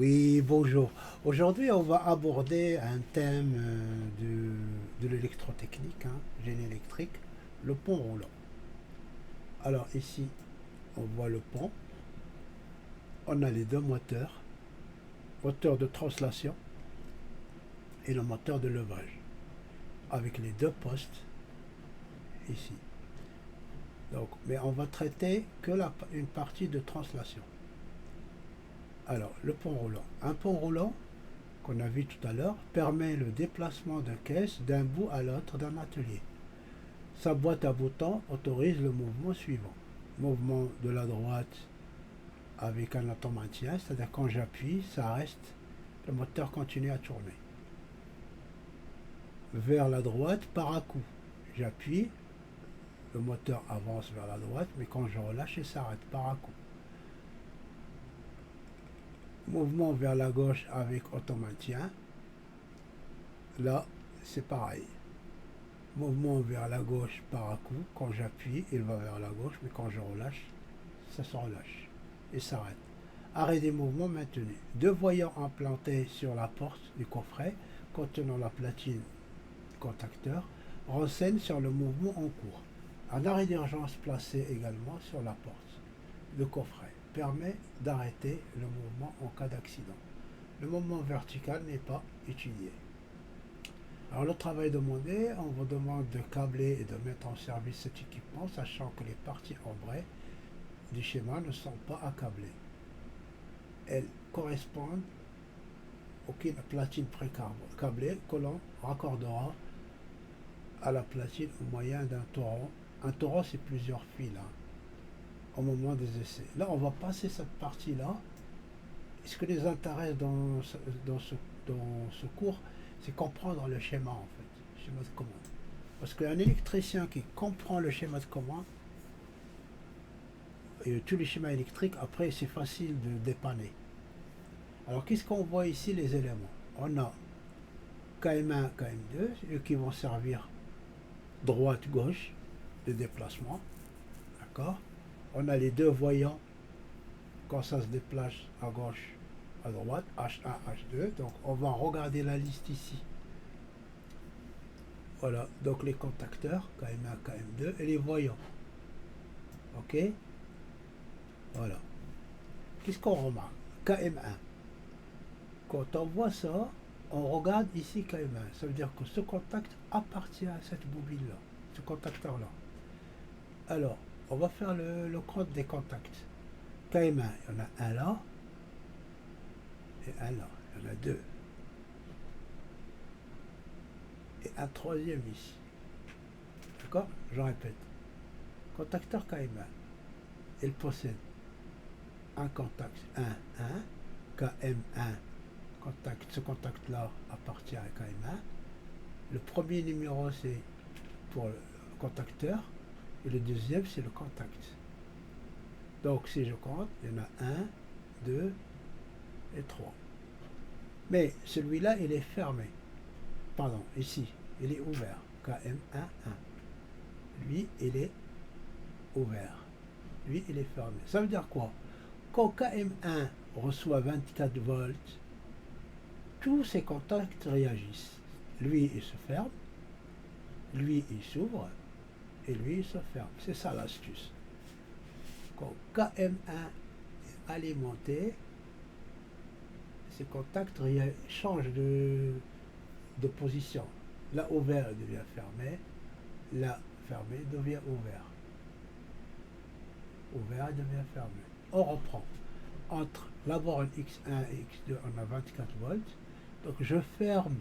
Oui, bonjour. Aujourd'hui, on va aborder un thème de l'électrotechnique, hein, génie électrique, le pont roulant. Alors ici, on voit le pont. On a les deux moteurs, moteur de translation et le moteur de levage, avec les deux postes ici. Donc, mais on va traiter que une partie de translation. Alors, le pont roulant. Un pont roulant, qu'on a vu tout à l'heure, permet le déplacement de caisse d'un bout à l'autre d'un atelier. Sa boîte à boutons autorise le mouvement suivant. Mouvement de la droite avec un automaticien, c'est-à-dire quand j'appuie, ça reste, le moteur continue à tourner. Vers la droite, par à coup. J'appuie, le moteur avance vers la droite, mais quand je relâche, il s'arrête par à coup. Mouvement vers la gauche avec automaticien, là, c'est pareil. Mouvement vers la gauche par à coup, quand j'appuie, il va vers la gauche, mais quand je relâche, ça se relâche et s'arrête. Arrêt des mouvements maintenu. Deux voyants implantés sur la porte du coffret contenant la platine contacteur renseignent sur le mouvement en cours. Un arrêt d'urgence placé également sur la porte. Le coffret permet d'arrêter le mouvement en cas d'accident. Le mouvement vertical n'est pas étudié. Alors le travail demandé, on vous demande de câbler et de mettre en service cet équipement, sachant que les parties ambrées du schéma ne sont pas accablées. Elles correspondent aux platines pré-câblées que l'on raccordera à la platine au moyen d'un torrent. Un torrent, c'est plusieurs fils au moment des essais. Là, on va passer cette partie-là. Ce qui les intéresse dans ce cours, c'est comprendre le schéma en fait, le schéma de commande. Parce qu'un électricien qui comprend le schéma de commande, et tous les schémas électriques, après, c'est facile de dépanner. Alors, qu'est-ce qu'on voit ici, les éléments? On a KM1, KM2, eux qui vont servir droite-gauche de déplacement. D'accord? On a les deux voyants quand ça se déplace à gauche, à droite, H1, H2. Donc, on va regarder la liste ici. Voilà, donc les contacteurs, KM1, KM2, et les voyants. Ok? Voilà. Qu'est-ce qu'on remarque? KM1. Quand on voit ça, on regarde ici KM1. Ça veut dire que ce contact appartient à cette bobine-là, ce contacteur-là. Alors, on va faire le compte des contacts. KM1, il y en a un là et un là. Il y en a deux. Et un troisième ici. D'accord? Je répète. Contacteur KM1, il possède un contact 1, 1, KM1. Ce contact-là appartient à KM1. Le premier numéro, c'est pour le contacteur. Et le deuxième, c'est le contact. Donc, si je compte, il y en a 1, 2 et 3. Mais celui-là, il est fermé. Pardon, ici, il est ouvert. KM1, 1. Lui, il est ouvert. Lui, il est fermé. Ça veut dire quoi? Quand KM1 reçoit 24 volts, tous ces contacts réagissent. Lui, il se ferme. Lui, il s'ouvre. Et lui, il se ferme. C'est ça l'astuce. Quand KM1 est alimenté, ces contacts changent de position. Là, ouvert devient fermé. Là, fermé devient ouvert. Ouvert devient fermé. On reprend. Entre la borne X1 et X2, on a 24 volts. Donc, je ferme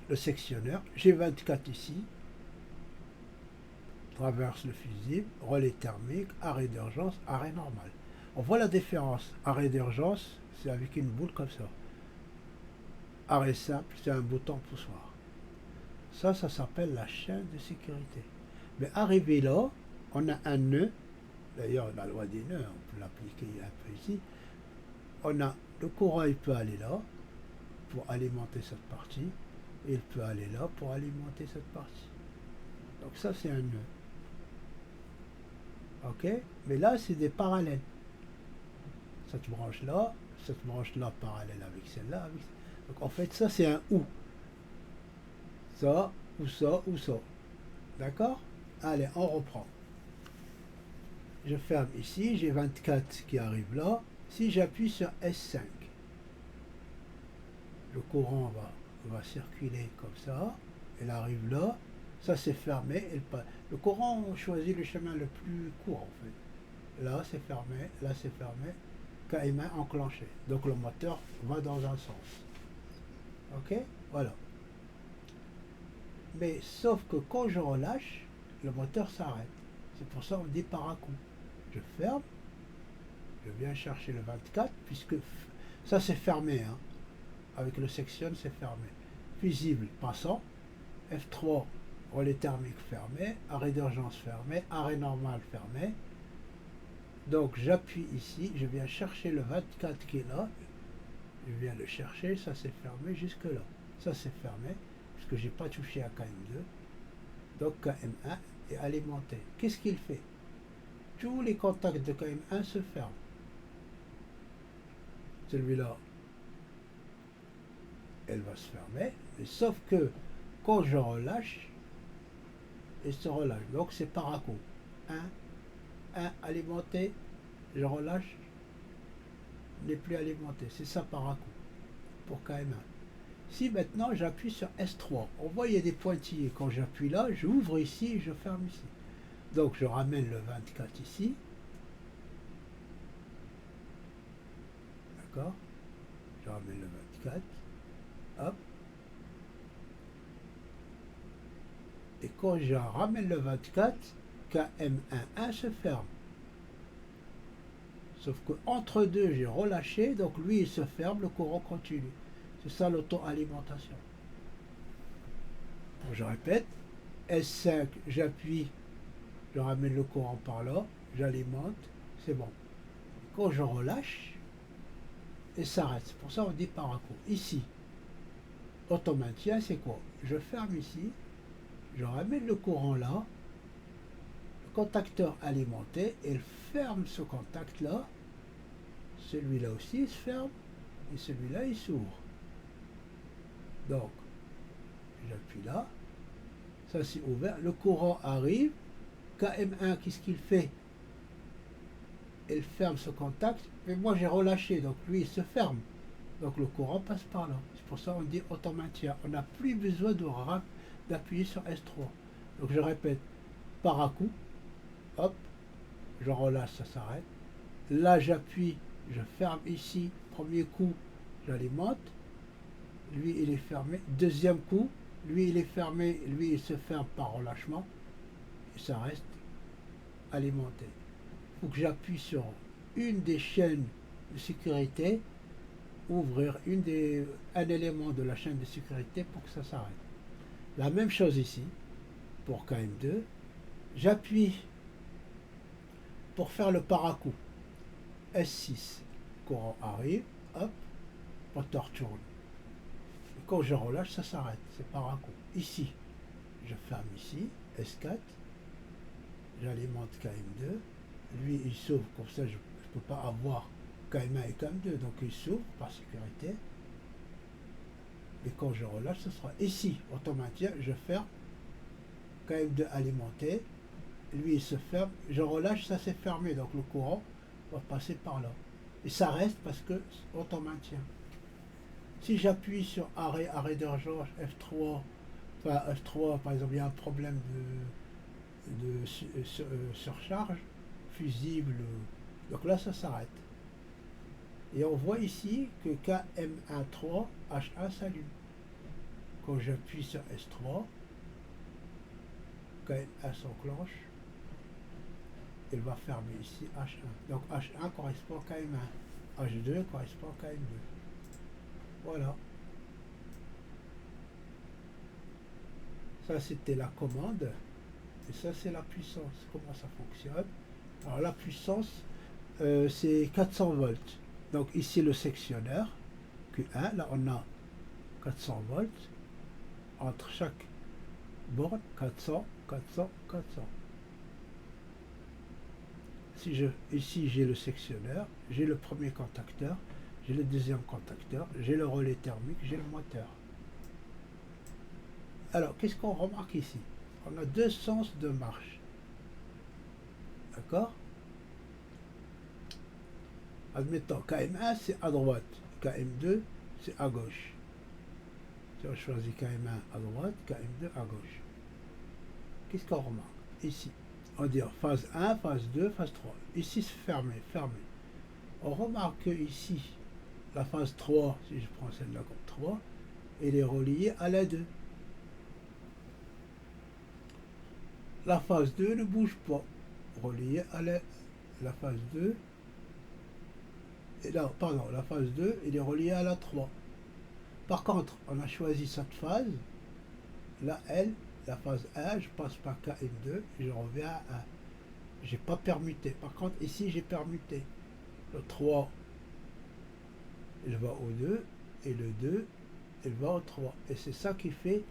le sectionneur. J'ai 24 ici. Traverse le fusible, relais thermique, arrêt d'urgence, arrêt normal. On voit la différence. Arrêt d'urgence, c'est avec une boule comme ça. Arrêt simple, c'est un bouton poussoir. Ça s'appelle la chaîne de sécurité. Mais arrivé là, on a un nœud. D'ailleurs, la loi des nœuds, on peut l'appliquer un peu ici. On a le courant, il peut aller là pour alimenter cette partie. Et il peut aller là pour alimenter cette partie. Donc ça, c'est un nœud. Ok? Mais là, c'est des parallèles. cette branche-là parallèle avec celle-là. Donc en fait, ça c'est un ou. Ça, ou ça, ou ça. D'accord? Allez, on reprend. Je ferme ici, j'ai 24 qui arrive là. Si j'appuie sur S5, le courant va circuler comme ça. Elle arrive là. Ça c'est fermé. Le courant, on choisit le chemin le plus court en fait. Là c'est fermé, là c'est fermé. KM1 enclenché. Donc le moteur va dans un sens. Ok? Voilà. Mais sauf que quand je relâche, le moteur s'arrête. C'est pour ça qu'on dit par à coup. Je ferme, je viens chercher le 24, puisque ça c'est fermé, hein. Avec le section c'est fermé. Fusible passant, F3 relais thermique fermé, arrêt d'urgence fermé, arrêt normal fermé. Donc j'appuie ici, je viens chercher le 24 qui est là, je viens le chercher, ça c'est fermé jusque là. Ça c'est fermé, puisque j'ai pas touché à KM2. Donc KM1 est alimenté. Qu'est-ce qu'il fait? Tous les contacts de KM1 se ferment. Celui-là, elle va se fermer, mais sauf que quand je relâche, elle se relâche. Donc c'est par à coup. 1 alimenté, je relâche, n'est plus alimenté. C'est ça par à coup pour KM1. Si maintenant j'appuie sur S3, on voit il y a des pointillés. Quand j'appuie là, j'ouvre ici et je ferme ici. Donc je ramène le 24 ici. D'accord? Je ramène le 24. Hop. Et quand je ramène le 24, KM11 se ferme. Sauf que entre deux, j'ai relâché, donc lui il se ferme, le courant continue. C'est ça l'auto-alimentation. Je répète, S5, j'appuie, je ramène le courant par là, j'alimente, c'est bon. Quand je relâche, il s'arrête. C'est pour ça qu'on dit par à coup. Ici, auto-maintien, c'est quoi? Je ferme ici, je ramène le courant là, le contacteur alimenté, il ferme ce contact-là, celui-là aussi il se ferme, et celui-là il s'ouvre. Donc, j'appuie là, ça c'est ouvert, le courant arrive, KM1, qu'est-ce qu'il fait? Il ferme ce contact, mais moi j'ai relâché, donc lui il se ferme. Donc le courant passe par là. C'est pour ça qu'on dit auto-maintien. On n'a plus besoin d'appuyer sur S3. Donc je répète, par à coup, hop, je relâche, ça s'arrête. Là j'appuie, je ferme ici, premier coup, j'alimente. Lui il est fermé. Deuxième coup, lui il est fermé, lui il se ferme par relâchement. Et ça reste alimenté. Il faut que j'appuie sur une des chaînes de sécurité, ouvrir un élément de la chaîne de sécurité pour que ça s'arrête. La même chose ici, pour KM2, j'appuie pour faire le par-à-coup. S6, courant arrive, hop, moteur tourne. Et quand je relâche, ça s'arrête, c'est par-à-coup. Ici, je ferme ici, S4, j'alimente KM2, lui il s'ouvre, comme ça je ne peux pas avoir KM1 et KM2, donc il s'ouvre par sécurité. Et quand je relâche, ce sera ici, auto-maintien, je ferme, KM2 alimenté, lui il se ferme, je relâche, ça s'est fermé, donc le courant va passer par là. Et ça reste parce que auto-maintien. Si j'appuie sur arrêt d'urgence, F3, enfin F3 par exemple, il y a un problème de surcharge, fusible, donc là ça s'arrête. Et on voit ici que KM13 H1 s'allume. Quand j'appuie sur S3, KM1 s'enclenche, il va fermer ici H1. Donc H1 correspond à KM1, H2 correspond à KM2. Voilà. Ça c'était la commande, et ça c'est la puissance. Comment ça fonctionne? Alors la puissance, c'est 400 volts. Donc ici le sectionneur, Q1, là on a 400 volts, entre chaque borne, 400, 400, 400. Ici j'ai le sectionneur, j'ai le premier contacteur, j'ai le deuxième contacteur, j'ai le relais thermique, j'ai le moteur. Alors, qu'est-ce qu'on remarque ici? On a deux sens de marche. D'accord? Admettons, KM1 c'est à droite, KM2 c'est à gauche. Si on choisit KM1 à droite, KM2 à gauche. Qu'est-ce qu'on remarque? Ici, on dit phase 1, phase 2, phase 3. Ici c'est fermé, fermé. On remarque que ici, la phase 3, si je prends celle-là comme 3, elle est reliée à la 2. La phase 2 ne bouge pas, reliée à la phase 2. Et là, pardon, la phase 2, elle est reliée à la 3. Par contre, on a choisi cette phase. Là, la phase 1, je passe par KM2 et je reviens à 1. J'ai pas permuté. Par contre, ici, j'ai permuté. Le 3, il va au 2, et le 2, il va au 3. Et c'est ça qui fait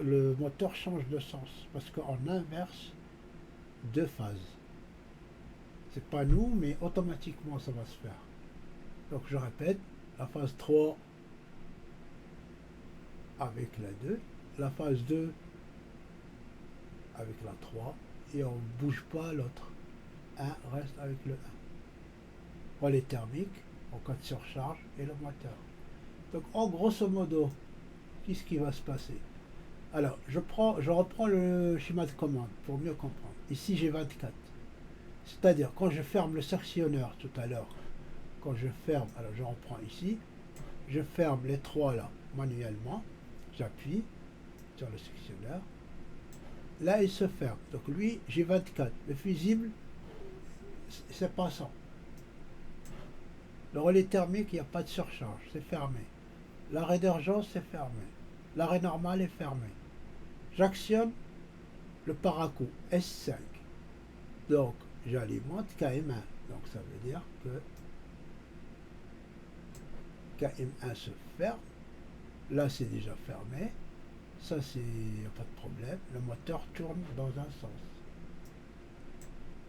le moteur change de sens. Parce qu'on inverse deux phases. C'est pas nous, mais automatiquement, ça va se faire. Donc, je répète, la phase 3 avec la 2, la phase 2 avec la 3, et on ne bouge pas l'autre. 1 reste avec le 1. Relais thermique, en cas de surcharge, et le moteur. Donc, en grosso modo, qu'est-ce qui va se passer? Alors, je reprends le schéma de commande pour mieux comprendre. Ici, j'ai 24. C'est-à-dire, quand je ferme le sectionneur tout à l'heure, quand je ferme, alors je reprends ici, je ferme les trois là, manuellement, j'appuie sur le sectionneur, là il se ferme, donc lui j'ai 24, le fusible c'est passant, le relais thermique il n'y a pas de surcharge, c'est fermé, l'arrêt d'urgence c'est fermé, l'arrêt normal est fermé, j'actionne le paracoup S5, donc j'alimente KM1, donc ça veut dire que KM1 se ferme, là c'est déjà fermé, ça c'est pas de problème, le moteur tourne dans un sens.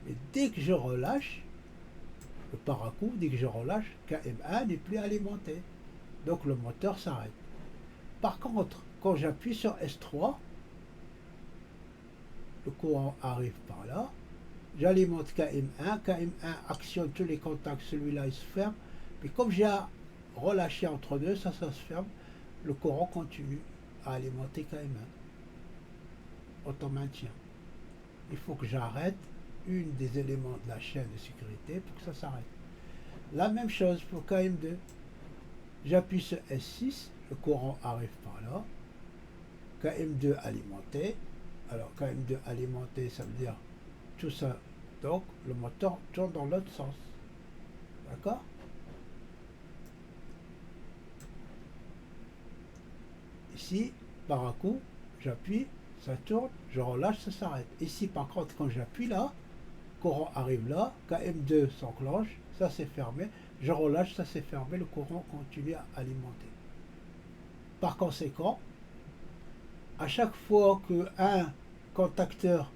Et dès que je relâche le paracoup, dès que je relâche, KM1 n'est plus alimenté, donc le moteur s'arrête. Par contre, quand j'appuie sur S3, le courant arrive par là, j'alimente KM1, KM1 actionne tous les contacts, celui-là il se ferme, mais comme j'ai relâché entre deux, ça se ferme, le courant continue à alimenter KM1. Auto-maintien. Il faut que j'arrête une des éléments de la chaîne de sécurité pour que ça s'arrête. La même chose pour KM2. J'appuie sur S6, le courant arrive par là. KM2 alimenté. Alors KM2 alimenté, ça veut dire tout ça. Donc le moteur tourne dans l'autre sens. D'accord? Ici, par un coup, j'appuie, ça tourne, je relâche, ça s'arrête. Ici, par contre, quand j'appuie là, courant arrive là, KM2 s'enclenche, ça c'est fermé, je relâche, ça c'est fermé, le courant continue à alimenter. Par conséquent, à chaque fois qu'un contacteur,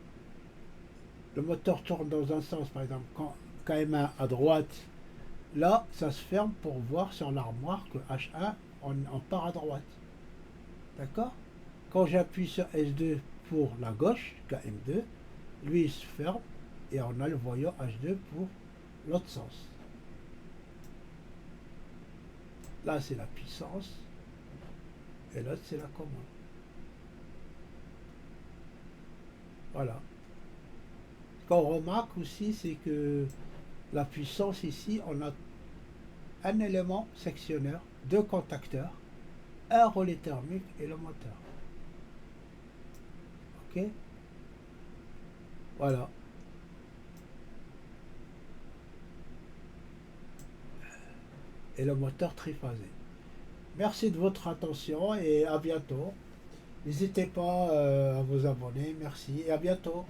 le moteur tourne dans un sens, par exemple, quand KM1 à droite, là, ça se ferme pour voir sur l'armoire que H1, on part à droite. D'accord? Quand j'appuie sur S2 pour la gauche, KM2, lui il se ferme et on a le voyant H2 pour l'autre sens. Là c'est la puissance et l'autre c'est la commande. Voilà. Ce qu'on remarque aussi c'est que la puissance ici, on a un élément sectionneur, deux contacteurs, un relais thermique et le moteur. Ok? Voilà. Et le moteur triphasé. Merci de votre attention et à bientôt. N'hésitez pas à vous abonner. Merci et à bientôt.